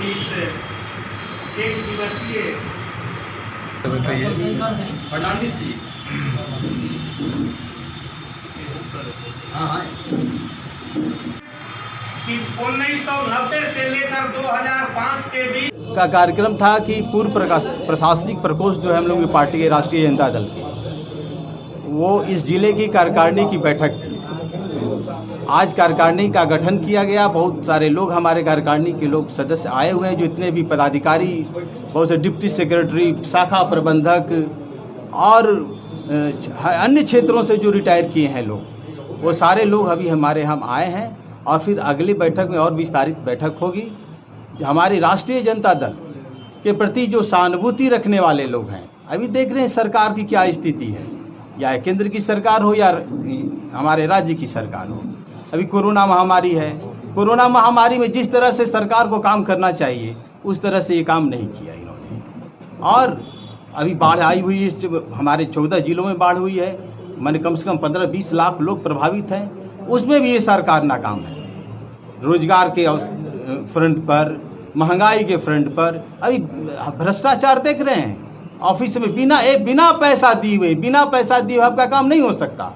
इस एक दिवसीय फर्नांडिस जी। हाँ कि 1990 से लेकर 2005 के बीच का कार्यक्रम था कि पूर्व प्रशासनिक प्रकोष्ठ जो है हम लोग की पार्टी के राष्ट्रीय जनता दल की, वो इस जिले की कार्यकारिणी की बैठक थी। आज कार्यकारिणी का गठन किया गया। बहुत सारे लोग हमारे कार्यकारिणी के लोग सदस्य आए हुए हैं, जो इतने भी पदाधिकारी, बहुत से डिप्टी सेक्रेटरी, शाखा प्रबंधक और अन्य क्षेत्रों से जो रिटायर किए हैं लोग, वो सारे लोग अभी हमारे हम आए हैं। और फिर अगली बैठक में और विस्तारित बैठक होगी। हमारी राष्ट्रीय जनता दल के प्रति जो सहानुभूति रखने वाले लोग हैं, अभी देख रहे हैं सरकार की क्या स्थिति है, या केंद्र की सरकार हो या हमारे राज्य की सरकार हो। अभी कोरोना महामारी है। कोरोना महामारी में जिस तरह से सरकार को काम करना चाहिए उस तरह से ये काम नहीं किया इन्होंने। और अभी बाढ़ आई हुई है, हमारे 14 जिलों में बाढ़ हुई है। मैंने कम से कम 15-20 लाख लोग प्रभावित हैं, उसमें भी ये सरकार नाकाम है। रोजगार के फ्रंट पर, महंगाई के फ्रंट पर अभी भ्रष्टाचार देख रहे हैं। ऑफिस में बिना पैसा दिए हुए आपका काम नहीं हो सकता।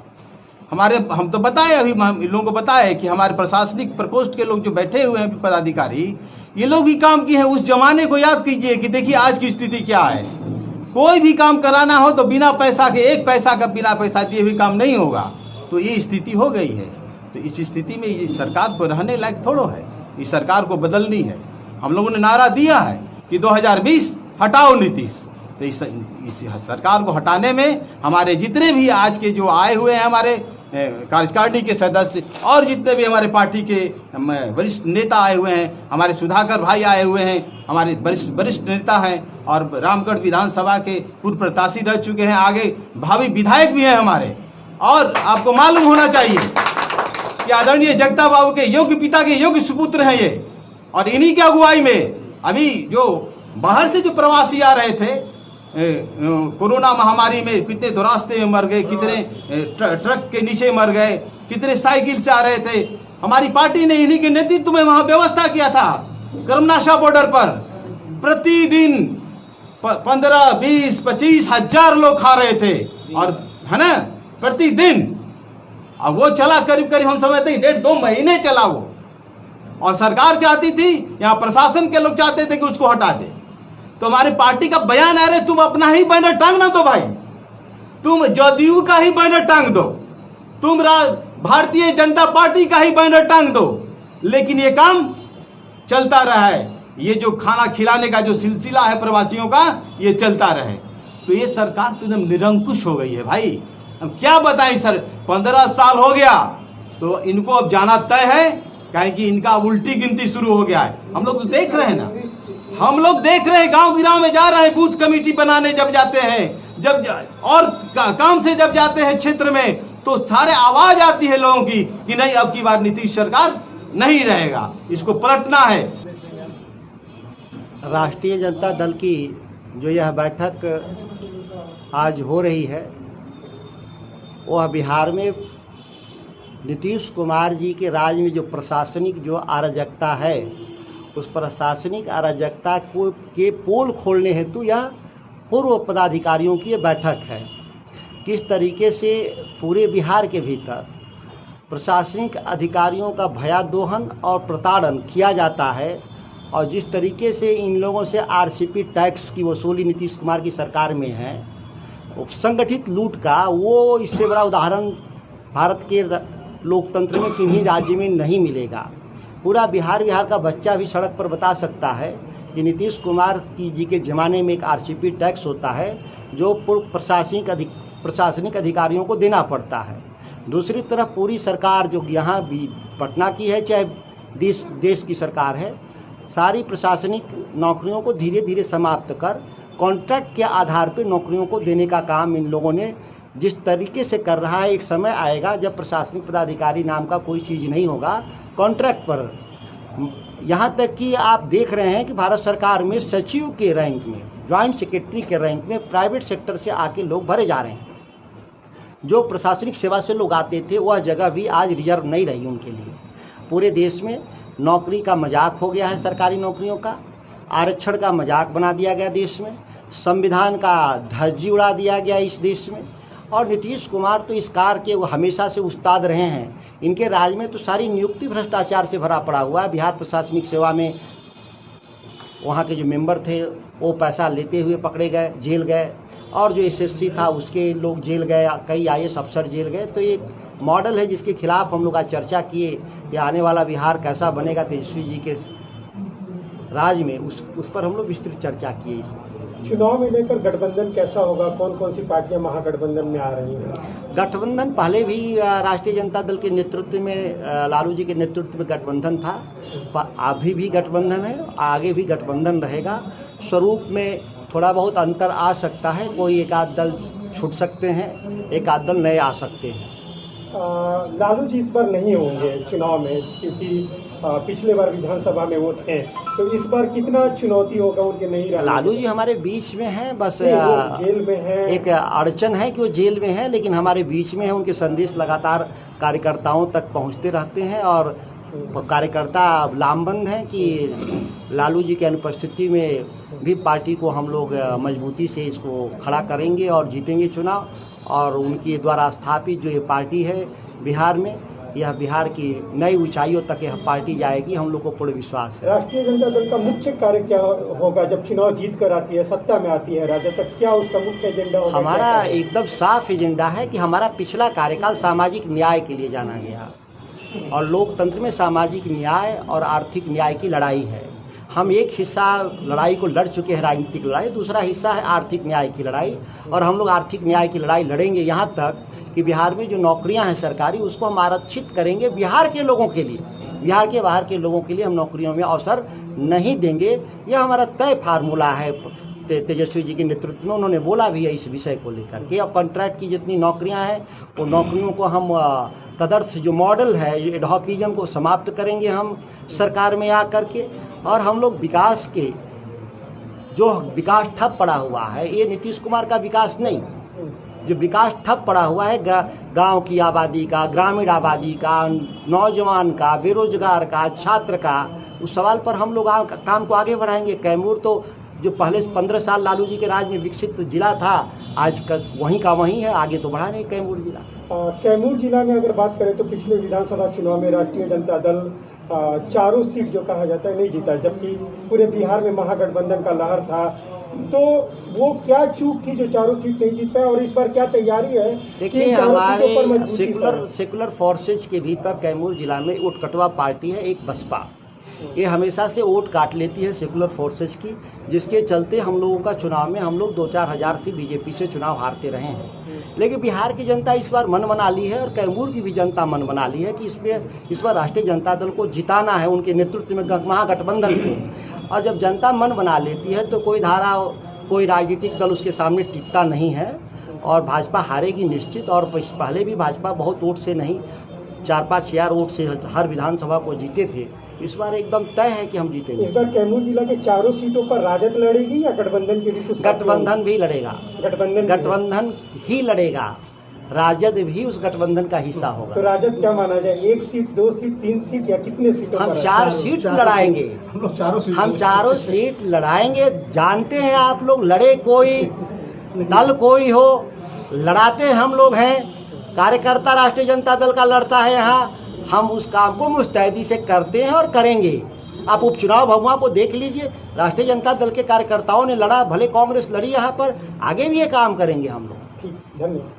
हम तो बताए, अभी हम लोगों को बताए कि हमारे प्रशासनिक प्रकोष्ठ के लोग जो बैठे हुए हैं पदाधिकारी, ये लोग भी काम किए हैं। उस जमाने को याद कीजिए कि देखिए आज की स्थिति क्या है। कोई भी काम कराना हो तो बिना पैसा के, एक पैसा का बिना पैसा दिए भी काम नहीं होगा। तो ये स्थिति हो गई है। तो इस स्थिति में ये सरकार को रहने लायक थोड़ो है। इस सरकार को बदलनी है। हम लोगों ने नारा दिया है कि 2020 हटाओ नीतीश। तो इस सरकार को हटाने में हमारे जितने भी आज के जो आए हुए हैं हमारे कार्यकारिणी के सदस्य, और जितने भी हमारे पार्टी के वरिष्ठ नेता आए हुए हैं, हमारे सुधाकर भाई आए हुए हैं, हमारे वरिष्ठ नेता हैं, और रामगढ़ विधानसभा के पूर्व प्रत्याशी रह चुके हैं, आगे भावी विधायक भी हैं हमारे। और आपको मालूम होना चाहिए कि आदरणीय जगता बाबू के योग्य पिता के योग्य सुपुत्र हैं ये। और इन्हीं की अगुवाई में अभी जो बाहर से जो प्रवासी आ रहे थे, कोरोना महामारी में कितने तो रास्ते में मर गए, कितने ट्रक के नीचे मर गए, कितने साइकिल से आ रहे थे। हमारी पार्टी ने इन्हीं के नेतृत्व में वहां व्यवस्था किया था। कर्मनाशा बॉर्डर पर प्रतिदिन 15-20-25 हजार लोग खा रहे थे, और है ना, प्रतिदिन। अब वो चला करीब हम समझते हैं 1.5-2 महीने चला वो। और सरकार चाहती थी, यहाँ प्रशासन के लोग चाहते थे कि उसको हटा दे। तो हमारी पार्टी का बयान आ रहे, तुम अपना ही बैनर टांग ना दो भाई, तुम जदयू का ही बैनर टांग दो, तुम भारतीय जनता पार्टी का ही बैनर टांग दो। लेकिन ये काम चलता रहा है। ये जो खाना खिलाने का जो सिलसिला है प्रवासियों का, ये चलता रहे। तो ये सरकार तो एकदम निरंकुश हो गई है भाई। हम क्या बताएं सर, 15 साल हो गया, तो इनको अब जाना तय है, क्योंकि इनका उल्टी गिनती शुरू हो गया है। हम लोग तो देख रहे हैं ना, हम लोग देख रहे हैं, गांव गिराव में जा रहे हैं, बूथ कमेटी बनाने जब जाते हैं, और काम से जब जाते हैं क्षेत्र में, तो सारे आवाज आती है लोगों की कि नहीं, अब की बार नीतीश सरकार नहीं रहेगा, इसको पलटना है। राष्ट्रीय जनता दल की जो यह बैठक आज हो रही है, वह बिहार में नीतीश कुमार जी के राज में जो प्रशासनिक जो अराजकता है, उस प्रशासनिक अराजकता को के पोल खोलने हेतु यह पूर्व पदाधिकारियों की बैठक है। किस तरीके से पूरे बिहार के भीतर प्रशासनिक अधिकारियों का भयादोहन और प्रताड़न किया जाता है, और जिस तरीके से इन लोगों से आरसीपी टैक्स की वसूली नीतीश कुमार की सरकार में है, संगठित लूट का, वो इससे बड़ा उदाहरण भारत के लोकतंत्र में किन्हीं राज्य में नहीं मिलेगा। पूरा बिहार का बच्चा भी सड़क पर बता सकता है कि नीतीश कुमार जी के ज़माने में एक आरसीपी टैक्स होता है जो पूर्व प्रशासनिक अधिकारियों को देना पड़ता है। दूसरी तरफ पूरी सरकार जो यहाँ भी पटना की है, चाहे देश की सरकार है, सारी प्रशासनिक नौकरियों को धीरे धीरे समाप्त कर कॉन्ट्रैक्ट के आधार पर नौकरियों को देने का काम इन लोगों ने जिस तरीके से कर रहा है, एक समय आएगा जब प्रशासनिक पदाधिकारी नाम का कोई चीज़ नहीं होगा, कॉन्ट्रैक्ट पर। यहाँ तक कि आप देख रहे हैं कि भारत सरकार में सचिव के रैंक में, जॉइंट सेक्रेटरी के रैंक में प्राइवेट सेक्टर से आके लोग भरे जा रहे हैं। जो प्रशासनिक सेवा से लोग आते थे, वह जगह भी आज रिजर्व नहीं रही उनके लिए। पूरे देश में नौकरी का मजाक हो गया है, सरकारी नौकरियों का। आरक्षण का मजाक बना दिया गया देश में, संविधान का धज्जी उड़ा दिया गया इस देश में। और नीतीश कुमार तो इस कार्य के वो हमेशा से उस्ताद रहे हैं। इनके राज में तो सारी नियुक्ति भ्रष्टाचार से भरा पड़ा हुआ है। बिहार प्रशासनिक सेवा में वहाँ के जो मेंबर थे वो पैसा लेते हुए पकड़े गए, जेल गए, और जो एसएससी था उसके लोग जेल गए, कई आईएएस अफसर जेल गए। तो ये मॉडल है जिसके खिलाफ हम लोग आज चर्चा किए कि आने वाला बिहार कैसा बनेगा तेजस्वी जी के राज में, उस पर हम लोग विस्तृत चर्चा किए। इसमें चुनाव में लेकर गठबंधन कैसा होगा, कौन कौन सी पार्टियां महागठबंधन में आ रही हैं? गठबंधन पहले भी राष्ट्रीय जनता दल के नेतृत्व में, लालू जी के नेतृत्व में गठबंधन था, अभी भी गठबंधन है, आगे भी गठबंधन रहेगा। स्वरूप में थोड़ा बहुत अंतर आ सकता है, कोई एक आध दल छूट सकते हैं, एक आध दल नए आ सकते हैं। लालू जी इस बार नहीं होंगे चुनाव में, क्योंकि पिछले बार विधानसभा में वो थे, तो इस बार कितना चुनौती होगा उनके नहीं रहने? लालू जी हमारे बीच में हैं, बस जेल में है। एक अड़चन है कि वो जेल में है, लेकिन हमारे बीच में है। उनके संदेश लगातार कार्यकर्ताओं तक पहुंचते रहते हैं और कार्यकर्ता लामबंद हैं कि लालू जी की अनुपस्थिति में भी पार्टी को हम लोग मजबूती से इसको खड़ा करेंगे और जीतेंगे चुनाव। और उनके द्वारा स्थापित जो ये पार्टी है बिहार में, यह बिहार की नई ऊंचाइयों तक यह पार्टी जाएगी, हम लोग को पूर्ण विश्वास है। राष्ट्रीय जनता दल का मुख्य कार्य क्या होगा जब चुनाव जीत कर आती है, सत्ता में आती है राज्य तक, क्या उसका मुख्य एजेंडा होगा? हमारा एकदम साफ एजेंडा है कि हमारा पिछला कार्यकाल सामाजिक न्याय के लिए जाना गया, और लोकतंत्र में सामाजिक न्याय और आर्थिक न्याय की लड़ाई है। हम एक हिस्सा लड़ाई को लड़ चुके हैं, राजनीतिक लड़ाई, दूसरा हिस्सा है आर्थिक न्याय की लड़ाई, और हम लोग आर्थिक न्याय की लड़ाई लड़ेंगे यहाँ तक कि बिहार में जो नौकरियां हैं सरकारी, उसको हम आरक्षित करेंगे बिहार के लोगों के लिए। बिहार के बाहर के लोगों के लिए हम नौकरियों में अवसर नहीं देंगे। यह हमारा तय फार्मूला है। तेजस्वी जी के नेतृत्व में उन्होंने बोला भी है इस विषय को लेकर के। अब कॉन्ट्रैक्ट की जितनी नौकरियां हैं वो नौकरियों को हम तदर्थ जो मॉडल है एडहॉकिज्म को समाप्त करेंगे हम सरकार में आ करके। और हम लोग विकास के जो विकास ठप पड़ा हुआ है, ये नीतीश कुमार का विकास नहीं, जो विकास ठप पड़ा हुआ है गांव की आबादी का, ग्रामीण आबादी का, नौजवान का, बेरोजगार का, छात्र का, उस सवाल पर हम लोग काम को आगे बढ़ाएंगे। कैमूर तो जो पहले 15 साल लालू जी के राज में विकसित जिला था, आज वहीं का वहीं है, आगे तो बढ़ा नहीं कैमूर जिला। कैमूर जिला में अगर बात करें तो पिछले विधानसभा चुनाव में राष्ट्रीय जनता दल चारों सीट जो कहा जाता है नहीं जीता, जबकि पूरे बिहार में महागठबंधन का लहर था। तो वो क्या चूक थी जो चारों सीट नहीं जीत पाए, और इस बार क्या तैयारी है? देखिए, हमारे सेकुलर फोर्सेज के भीतर कैमूर जिला में उत्कटवा पार्टी है एक बसपा, ये हमेशा से वोट काट लेती है सेकुलर फोर्सेज की, जिसके चलते हम लोगों का चुनाव में हम लोग 2-4 हज़ार से बीजेपी से चुनाव हारते रहे हैं। लेकिन बिहार की जनता इस बार मन बना ली है, और कैमूर की भी जनता मन बना ली है कि इस बार राष्ट्रीय जनता दल को जिताना है, उनके नेतृत्व में महागठबंधन को। और जब जनता मन बना लेती है तो कोई राजनीतिक दल उसके सामने टिकता नहीं है, और भाजपा हारेगी निश्चित। और पहले भी भाजपा बहुत वोट से नहीं, 4-5 हज़ार वोट से हर विधानसभा को जीते थे। इस बार एकदम तय है कि हम जीतेंगे। इस बार कैमूर जिला के चारों सीटों पर राजद लड़ेगी या गठबंधन के भी कुछ? गठबंधन भी लड़ेगा, गठबंधन ही लड़ेगा, राजद भी उस गठबंधन का हिस्सा होगा। तो राजद क्या माना जाए, 1 सीट, 2 सीट, 3 सीट या कितने सीटों? हम 4 सीट लड़ाएंगे, हम चारों सीट लड़ाएंगे। जानते हैं आप लोग, लड़े कोई दल कोई हो, लड़ाते हम लोग हैं। कार्यकर्ता राष्ट्रीय जनता दल का लड़ता है यहाँ, हम उस काम को मुस्तैदी से करते हैं और करेंगे। आप उपचुनाव भगवा को देख लीजिए, राष्ट्रीय जनता दल के कार्यकर्ताओं ने लड़ा, भले कांग्रेस लड़ी यहाँ पर, आगे भी ये काम करेंगे हम लोग। धन्यवाद।